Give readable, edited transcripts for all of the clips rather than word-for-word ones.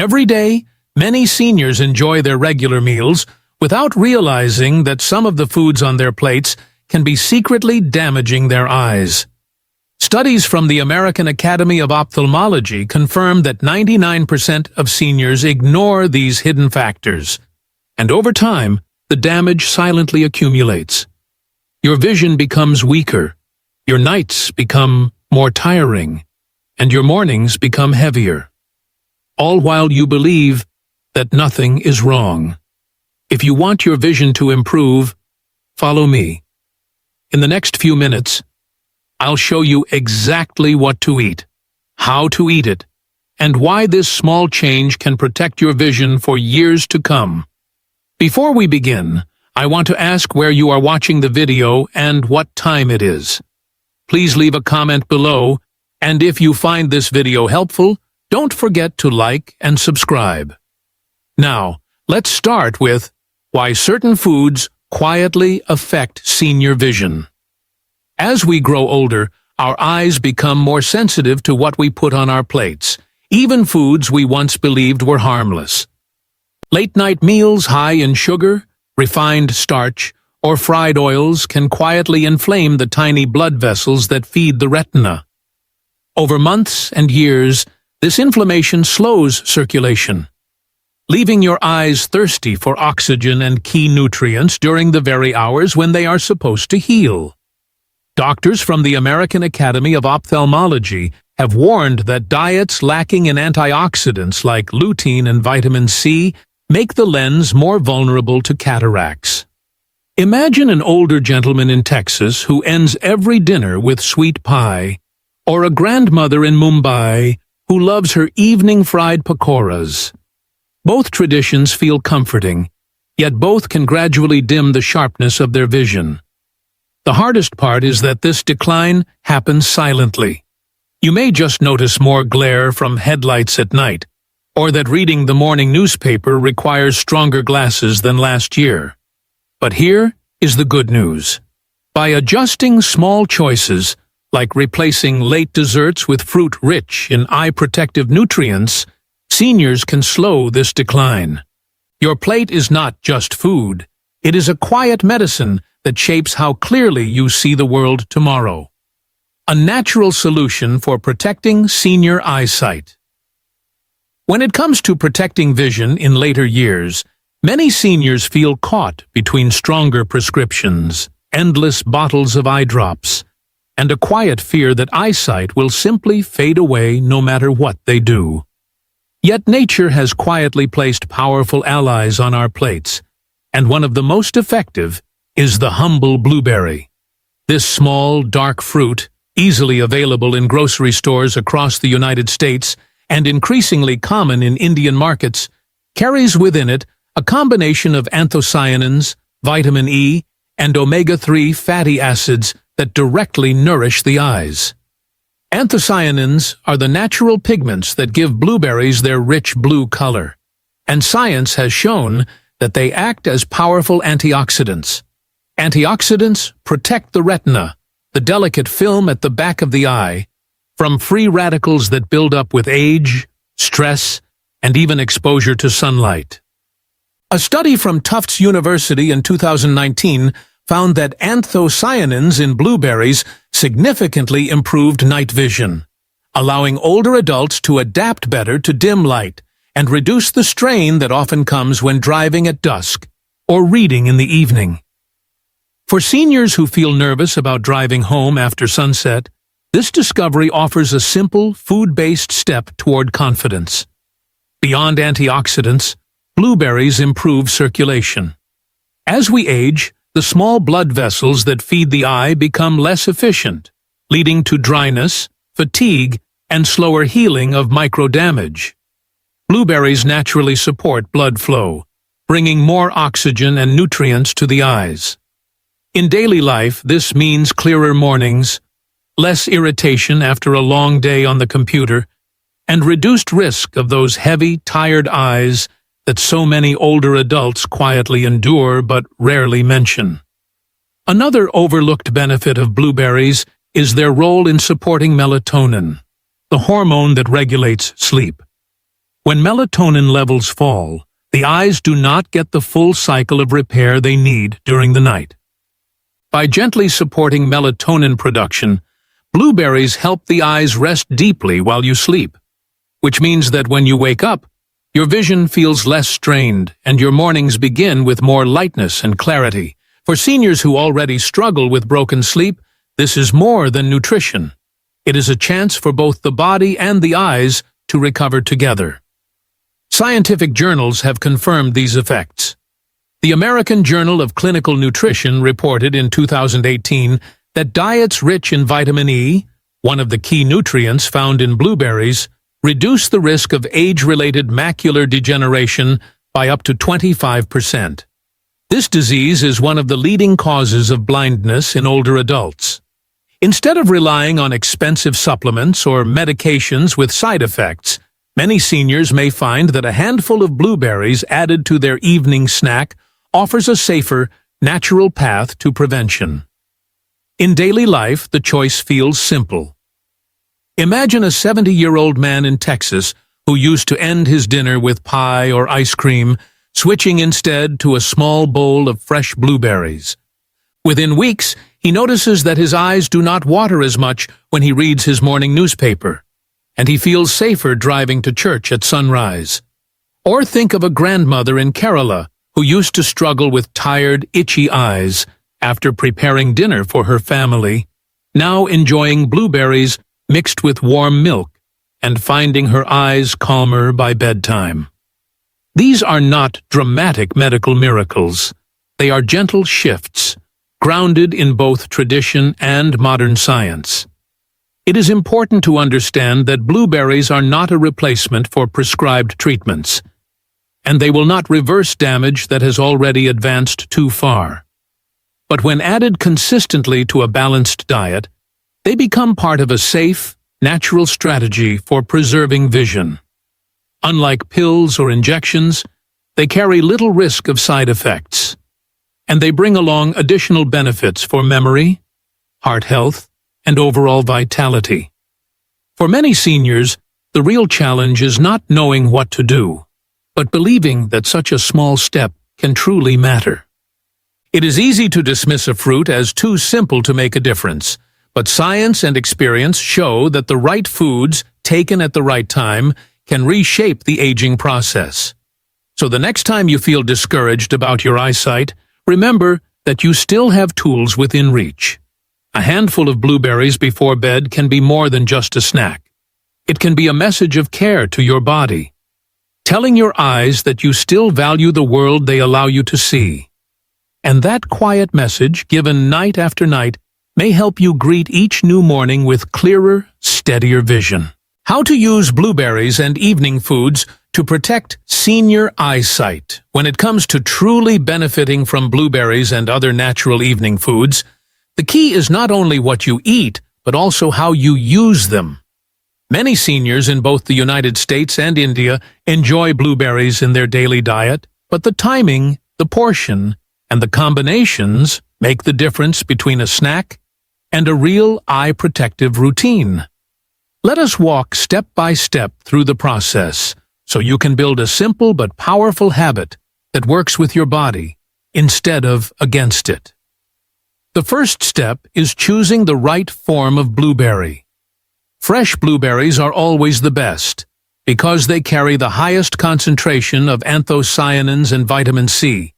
Every day, many seniors enjoy their regular meals without realizing that some of the foods on their plates can be secretly damaging their eyes. Studies from the American Academy of Ophthalmology confirm that 99% of seniors ignore these hidden factors, and over time, the damage silently accumulates. Your vision becomes weaker, your nights become more tiring, and your mornings become heavier, all while you believe that nothing is wrong. If you want your vision to improve, follow me. In the next few minutes, I'll show you exactly what to eat, how to eat it, and why this small change can protect your vision for years to come. Before we begin, I want to ask where you are watching the video and what time it is. Please leave a comment below, and if you find this video helpful, don't forget to like and subscribe. Now, let's start with why certain foods quietly affect senior vision. As we grow older, our eyes become more sensitive to what we put on our plates, even foods we once believed were harmless. Late-night meals high in sugar, refined starch, or fried oils can quietly inflame the tiny blood vessels that feed the retina. Over months and years, this inflammation slows circulation, leaving your eyes thirsty for oxygen and key nutrients during the very hours when they are supposed to heal. Doctors from the American Academy of Ophthalmology have warned that diets lacking in antioxidants like lutein and vitamin C make the lens more vulnerable to cataracts. Imagine an older gentleman in Texas who ends every dinner with sweet pie, or a grandmother in Mumbai who loves her evening fried pakoras. Both traditions feel comforting, yet both can gradually dim the sharpness of their vision. The hardest part is that this decline happens silently. You may just notice more glare from headlights at night, or that reading the morning newspaper requires stronger glasses than last year. But here is the good news. By adjusting small choices, like replacing late desserts with fruit rich in eye-protective nutrients, seniors can slow this decline. Your plate is not just food. It is a quiet medicine that shapes how clearly you see the world tomorrow. A natural solution for protecting senior eyesight. When it comes to protecting vision in later years, many seniors feel caught between stronger prescriptions, endless bottles of eye drops, and a quiet fear that eyesight will simply fade away no matter what they do. Yet nature has quietly placed powerful allies on our plates, and one of the most effective is the humble blueberry. This small, dark fruit, easily available in grocery stores across the United States and increasingly common in Indian markets, carries within it a combination of anthocyanins, vitamin E, and omega-3 fatty acids that directly nourish the eyes. Anthocyanins are the natural pigments that give blueberries their rich blue color, and science has shown that they act as powerful antioxidants. Antioxidants protect the retina, the delicate film at the back of the eye, from free radicals that build up with age, stress, and even exposure to sunlight. A study from Tufts University in 2019 found that anthocyanins in blueberries significantly improved night vision, allowing older adults to adapt better to dim light and reduce the strain that often comes when driving at dusk or reading in the evening. For seniors who feel nervous about driving home after sunset, this discovery offers a simple, food-based step toward confidence. Beyond antioxidants, blueberries improve circulation. As we age, the small blood vessels that feed the eye become less efficient, leading to dryness, fatigue, and slower healing of microdamage. Blueberries naturally support blood flow, bringing more oxygen and nutrients to the eyes. In daily life, this means clearer mornings, less irritation after a long day on the computer, and reduced risk of those heavy, tired eyes that so many older adults quietly endure but rarely mention. Another overlooked benefit of blueberries is their role in supporting melatonin, the hormone that regulates sleep. When melatonin levels fall, the eyes do not get the full cycle of repair they need during the night. By gently supporting melatonin production, blueberries help the eyes rest deeply while you sleep, which means that when you wake up, your vision feels less strained and your mornings begin with more lightness and clarity. For seniors who already struggle with broken sleep, this is more than nutrition. It is a chance for both the body and the eyes to recover together. Scientific journals have confirmed these effects. The American Journal of Clinical Nutrition reported in 2018 that diets rich in vitamin E, one of the key nutrients found in blueberries, reduce the risk of age-related macular degeneration by up to 25%. This disease is one of the leading causes of blindness in older adults. Instead of relying on expensive supplements or medications with side effects, many seniors may find that a handful of blueberries added to their evening snack offers a safer, natural path to prevention. In daily life, the choice feels simple. Imagine a 70-year-old man in Texas who used to end his dinner with pie or ice cream, switching instead to a small bowl of fresh blueberries. Within weeks, he notices that his eyes do not water as much when he reads his morning newspaper, and he feels safer driving to church at sunrise. Or think of a grandmother in Kerala who used to struggle with tired, itchy eyes after preparing dinner for her family, now enjoying blueberries mixed with warm milk and finding her eyes calmer by bedtime. These are not dramatic medical miracles. They are gentle shifts, grounded in both tradition and modern science. It is important to understand that blueberries are not a replacement for prescribed treatments, and they will not reverse damage that has already advanced too far. But when added consistently to a balanced diet, they become part of a safe, natural strategy for preserving vision. Unlike pills or injections, they carry little risk of side effects, and they bring along additional benefits for memory, heart health, and overall vitality. For many seniors, the real challenge is not knowing what to do, but believing that such a small step can truly matter. It is easy to dismiss a fruit as too simple to make a difference, but science and experience show that the right foods, taken at the right time, can reshape the aging process. So the next time you feel discouraged about your eyesight, remember that you still have tools within reach. A handful of blueberries before bed can be more than just a snack. It can be a message of care to your body, telling your eyes that you still value the world they allow you to see. And that quiet message, given night after night, may help you greet each new morning with clearer, steadier vision. How to use blueberries and evening foods to protect senior eyesight. When it comes to truly benefiting from blueberries and other natural evening foods, the key is not only what you eat, but also how you use them. Many seniors in both the United States and India enjoy blueberries in their daily diet, but the timing, the portion, and the combinations make the difference between a snack and a real eye-protective routine. Let us walk step by step through the process so you can build a simple but powerful habit that works with your body instead of against it. The first step is choosing the right form of blueberry. Fresh blueberries are always the best because they carry the highest concentration of anthocyanins and vitamin C.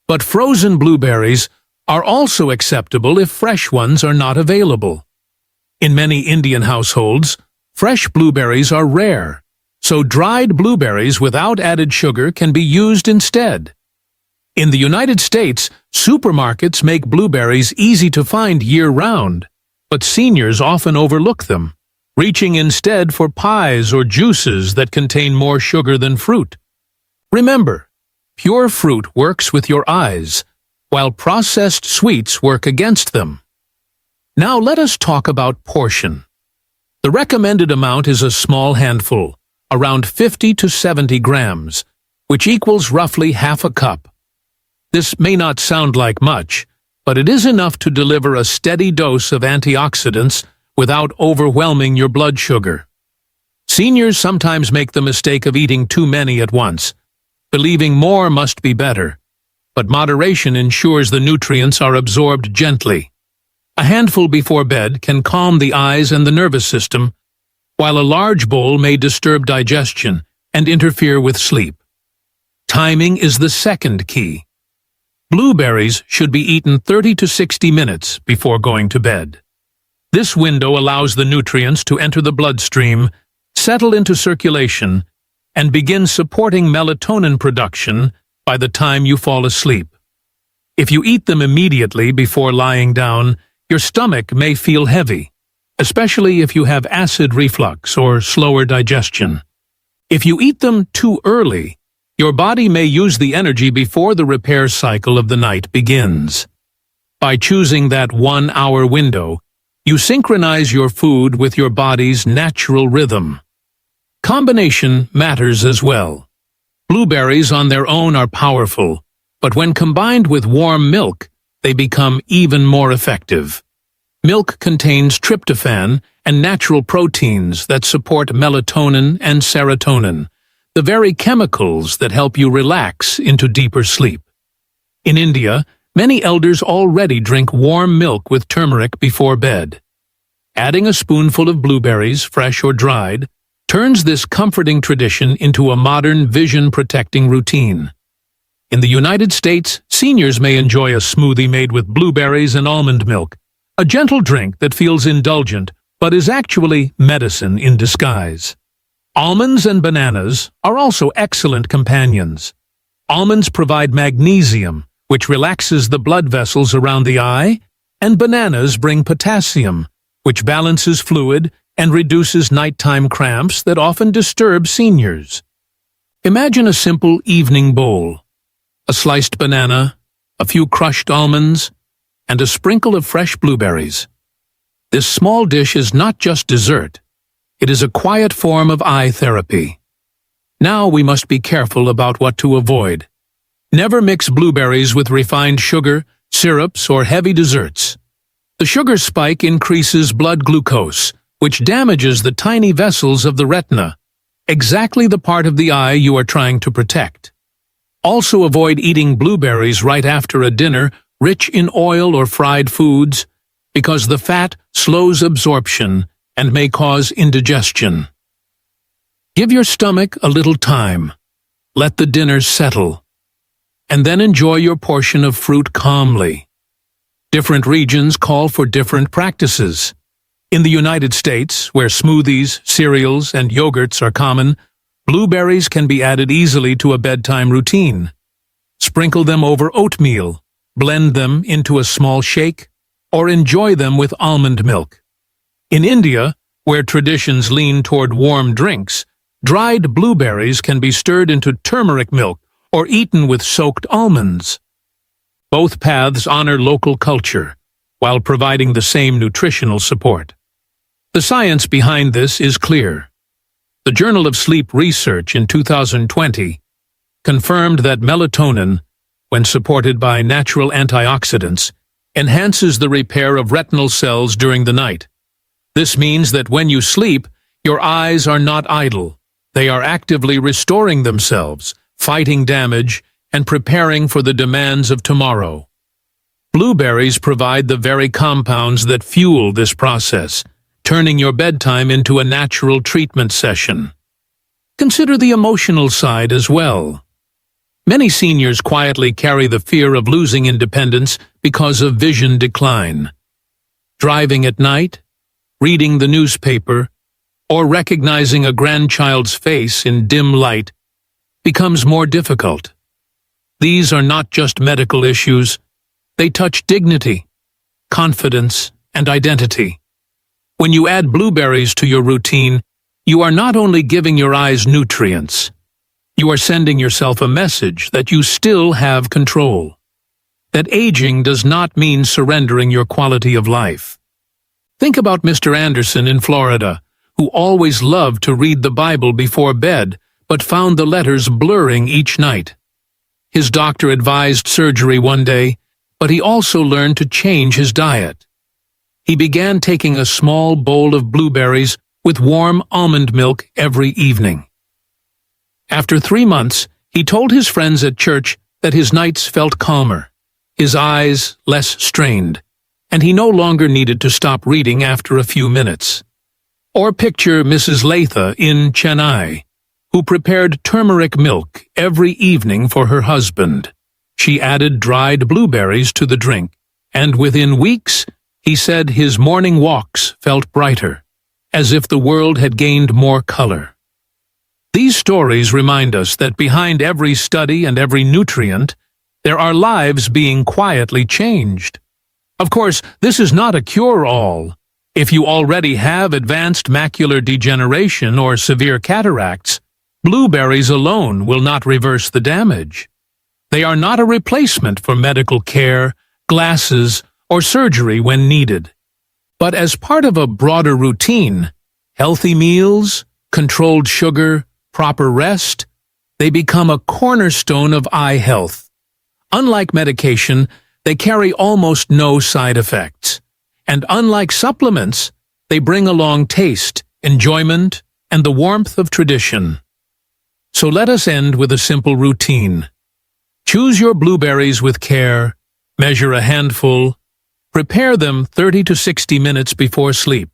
But frozen blueberries are also acceptable if fresh ones are not available. In many Indian households, fresh blueberries are rare, so dried blueberries without added sugar can be used instead. In the United States, supermarkets make blueberries easy to find year-round, but seniors often overlook them, reaching instead for pies or juices that contain more sugar than fruit. Remember, pure fruit works with your eyes, while processed sweets work against them. Now let us talk about portion. The recommended amount is a small handful, around 50 to 70 grams, which equals roughly half a cup. This may not sound like much, but it is enough to deliver a steady dose of antioxidants without overwhelming your blood sugar. Seniors sometimes make the mistake of eating too many at once, believing more must be better, but moderation ensures the nutrients are absorbed gently. A handful before bed can calm the eyes and the nervous system, while a large bowl may disturb digestion and interfere with sleep. Timing is the second key. Blueberries should be eaten 30 to 60 minutes before going to bed. This window allows the nutrients to enter the bloodstream, settle into circulation, and begin supporting melatonin production by the time you fall asleep. If you eat them immediately before lying down, your stomach may feel heavy, especially if you have acid reflux or slower digestion. If you eat them too early, your body may use the energy before the repair cycle of the night begins. By choosing that 1-hour window, you synchronize your food with your body's natural rhythm. Combination matters as well. Blueberries on their own are powerful, but when combined with warm milk, they become even more effective. Milk contains tryptophan and natural proteins that support melatonin and serotonin, the very chemicals that help you relax into deeper sleep. In India, many elders already drink warm milk with turmeric before bed. Adding a spoonful of blueberries, fresh or dried, turns this comforting tradition into a modern vision-protecting routine. In the United States, seniors may enjoy a smoothie made with blueberries and almond milk, a gentle drink that feels indulgent but is actually medicine in disguise. Almonds and bananas are also excellent companions. Almonds provide magnesium, which relaxes the blood vessels around the eye, and bananas bring potassium, which balances fluid and reduces nighttime cramps that often disturb seniors. Imagine a simple evening bowl: a sliced banana, a few crushed almonds, and a sprinkle of fresh blueberries. This small dish is not just dessert. It is a quiet form of eye therapy. Now we must be careful about what to avoid. Never mix blueberries with refined sugar, syrups, or heavy desserts. The sugar spike increases blood glucose, which damages the tiny vessels of the retina, exactly the part of the eye you are trying to protect. Also avoid eating blueberries right after a dinner rich in oil or fried foods, because the fat slows absorption and may cause indigestion. Give your stomach a little time. Let the dinner settle, and then enjoy your portion of fruit calmly. Different regions call for different practices. In the United States, where smoothies, cereals, and yogurts are common, blueberries can be added easily to a bedtime routine. Sprinkle them over oatmeal, blend them into a small shake, or enjoy them with almond milk. In India, where traditions lean toward warm drinks, dried blueberries can be stirred into turmeric milk or eaten with soaked almonds. Both paths honor local culture, while providing the same nutritional support. The science behind this is clear. The Journal of Sleep Research in 2020 confirmed that melatonin, when supported by natural antioxidants, enhances the repair of retinal cells during the night. This means that when you sleep, your eyes are not idle. They are actively restoring themselves, fighting damage, and preparing for the demands of tomorrow. Blueberries provide the very compounds that fuel this process, turning your bedtime into a natural treatment session. Consider the emotional side as well. Many seniors quietly carry the fear of losing independence because of vision decline. Driving at night, reading the newspaper, or recognizing a grandchild's face in dim light becomes more difficult. These are not just medical issues. They touch dignity, confidence, and identity. When you add blueberries to your routine, you are not only giving your eyes nutrients, you are sending yourself a message that you still have control. That aging does not mean surrendering your quality of life. Think about Mr. Anderson in Florida, who always loved to read the Bible before bed, but found the letters blurring each night. His doctor advised surgery one day, but he also learned to change his diet. He began taking a small bowl of blueberries with warm almond milk every evening. After 3 months, he told his friends at church that his nights felt calmer, his eyes less strained, and he no longer needed to stop reading after a few minutes. Or picture Mrs. Latha in Chennai, who prepared turmeric milk every evening for her husband. She added dried blueberries to the drink, and within weeks, he said his morning walks felt brighter, as if the world had gained more color. These stories remind us that behind every study and every nutrient, there are lives being quietly changed. Of course, this is not a cure-all. If you already have advanced macular degeneration or severe cataracts, blueberries alone will not reverse the damage. They are not a replacement for medical care, glasses, or surgery when needed. But as part of a broader routine, healthy meals, controlled sugar, proper rest, they become a cornerstone of eye health. Unlike medication, they carry almost no side effects. And unlike supplements, they bring along taste, enjoyment, and the warmth of tradition. So let us end with a simple routine. Choose your blueberries with care, measure a handful, prepare them 30 to 60 minutes before sleep.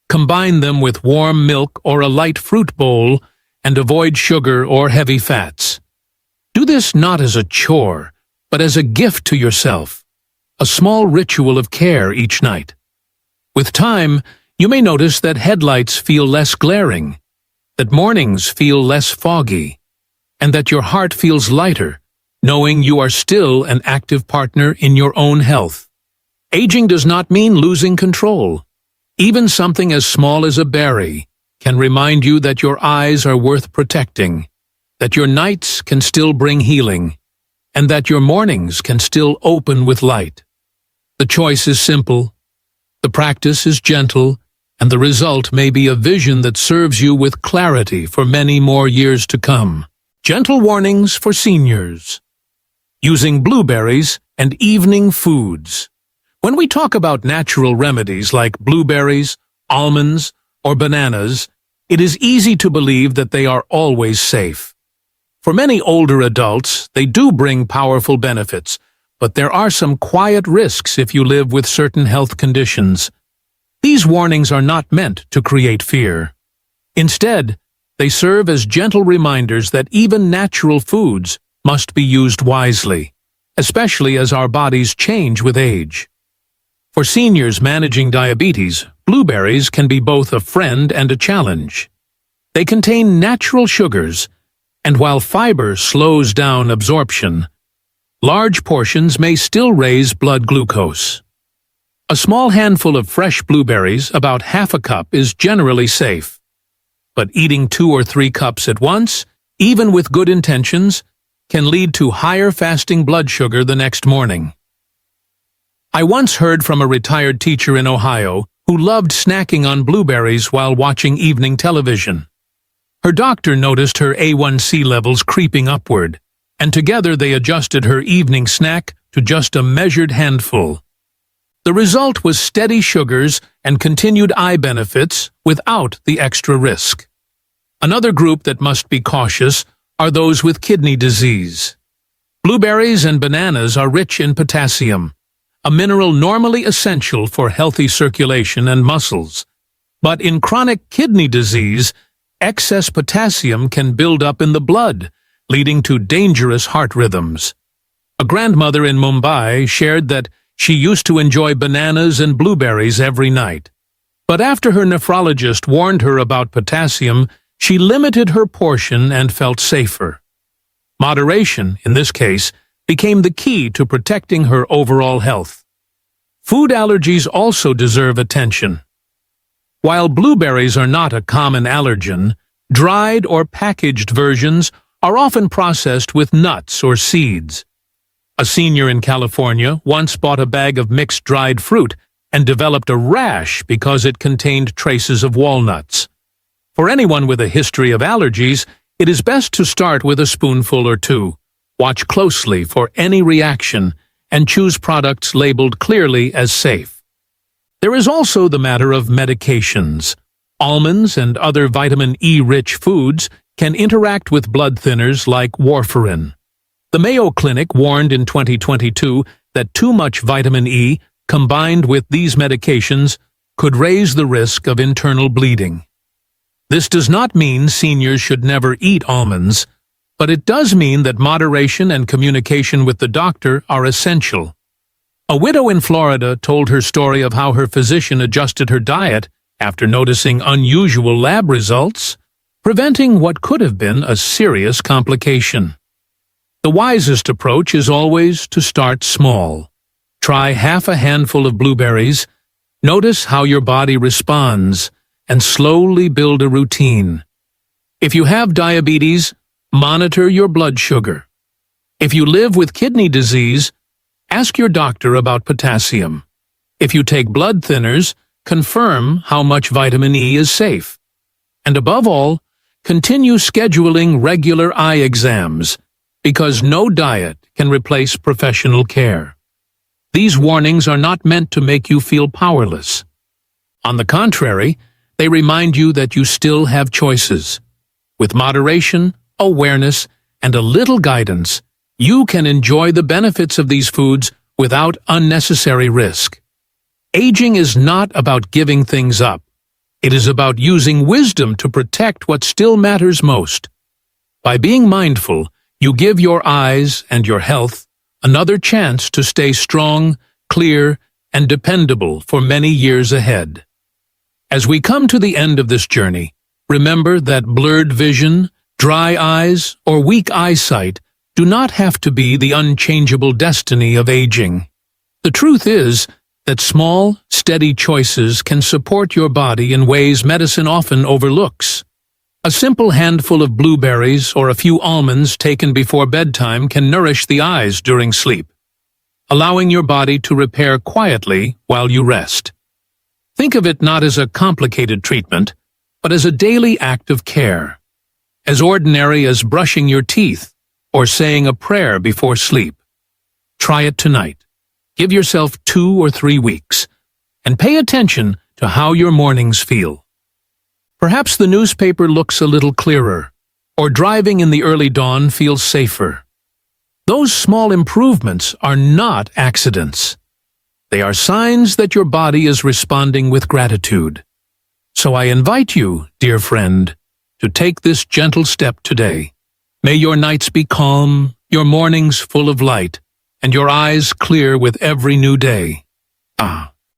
Combine them with warm milk or a light fruit bowl and avoid sugar or heavy fats. Do this not as a chore, but as a gift to yourself, a small ritual of care each night. With time, you may notice that headlights feel less glaring, that mornings feel less foggy, and that your heart feels lighter, knowing you are still an active partner in your own health. Aging does not mean losing control. Even something as small as a berry can remind you that your eyes are worth protecting, that your nights can still bring healing, and that your mornings can still open with light. The choice is simple, the practice is gentle, and the result may be a vision that serves you with clarity for many more years to come. Gentle warnings for seniors. Using blueberries and evening foods. When we talk about natural remedies like blueberries, almonds, or bananas, it is easy to believe that they are always safe. For many older adults, they do bring powerful benefits, but there are some quiet risks if you live with certain health conditions. These warnings are not meant to create fear. Instead, they serve as gentle reminders that even natural foods must be used wisely, especially as our bodies change with age. For seniors managing diabetes, blueberries can be both a friend and a challenge. They contain natural sugars, and while fiber slows down absorption, large portions may still raise blood glucose. A small handful of fresh blueberries, about half a cup, is generally safe. But eating 2 or 3 cups at once, even with good intentions, can lead to higher fasting blood sugar the next morning. I once heard from a retired teacher in Ohio who loved snacking on blueberries while watching evening television. Her doctor noticed her A1C levels creeping upward, and together they adjusted her evening snack to just a measured handful. The result was steady sugars and continued eye benefits without the extra risk. Another group that must be cautious are those with kidney disease. Blueberries and bananas are rich in potassium, a mineral normally essential for healthy circulation and muscles. But in chronic kidney disease, excess potassium can build up in the blood, leading to dangerous heart rhythms. A grandmother in Mumbai shared that she used to enjoy bananas and blueberries every night. But after her nephrologist warned her about potassium, she limited her portion and felt safer. Moderation, in this case, became the key to protecting her overall health. Food allergies also deserve attention. While blueberries are not a common allergen, dried or packaged versions are often processed with nuts or seeds. A senior in California once bought a bag of mixed dried fruit and developed a rash because it contained traces of walnuts. For anyone with a history of allergies, it is best to start with a spoonful or 2. Watch closely for any reaction and choose products labeled clearly as safe. There is also the matter of medications. Almonds and other vitamin E-rich foods can interact with blood thinners like warfarin. The Mayo Clinic warned in 2022 that too much vitamin E combined with these medications could raise the risk of internal bleeding. This does not mean seniors should never eat almonds, but it does mean that moderation and communication with the doctor are essential. A widow in Florida told her story of how her physician adjusted her diet after noticing unusual lab results, preventing what could have been a serious complication. The wisest approach is always to start small. Try half a handful of blueberries, notice how your body responds, and slowly build a routine. If you have diabetes, monitor your blood sugar. If you live with kidney disease, ask your doctor about potassium. If you take blood thinners, confirm how much vitamin E is safe. And above all, continue scheduling regular eye exams, because no diet can replace professional care. These warnings are not meant to make you feel powerless. On the contrary, they remind you that you still have choices. With moderation, awareness, and a little guidance, you can enjoy the benefits of these foods without unnecessary risk. Aging is not about giving things up. It is about using wisdom to protect what still matters most. By being mindful, you give your eyes and your health another chance to stay strong, clear, and dependable for many years ahead. As we come to the end of this journey, remember that blurred vision, dry eyes, or weak eyesight do not have to be the unchangeable destiny of aging. The truth is that small, steady choices can support your body in ways medicine often overlooks. A simple handful of blueberries or a few almonds taken before bedtime can nourish the eyes during sleep, allowing your body to repair quietly while you rest. Think of it not as a complicated treatment, but as a daily act of care, as ordinary as brushing your teeth or saying a prayer before sleep. Try it tonight. Give yourself 2 or 3 weeks, and pay attention to how your mornings feel. Perhaps the newspaper looks a little clearer, or driving in the early dawn feels safer. Those small improvements are not accidents. They are signs that your body is responding with gratitude. So I invite you, dear friend, to take this gentle step today. May your nights be calm, your mornings full of light, and your eyes clear with every new day. Ah.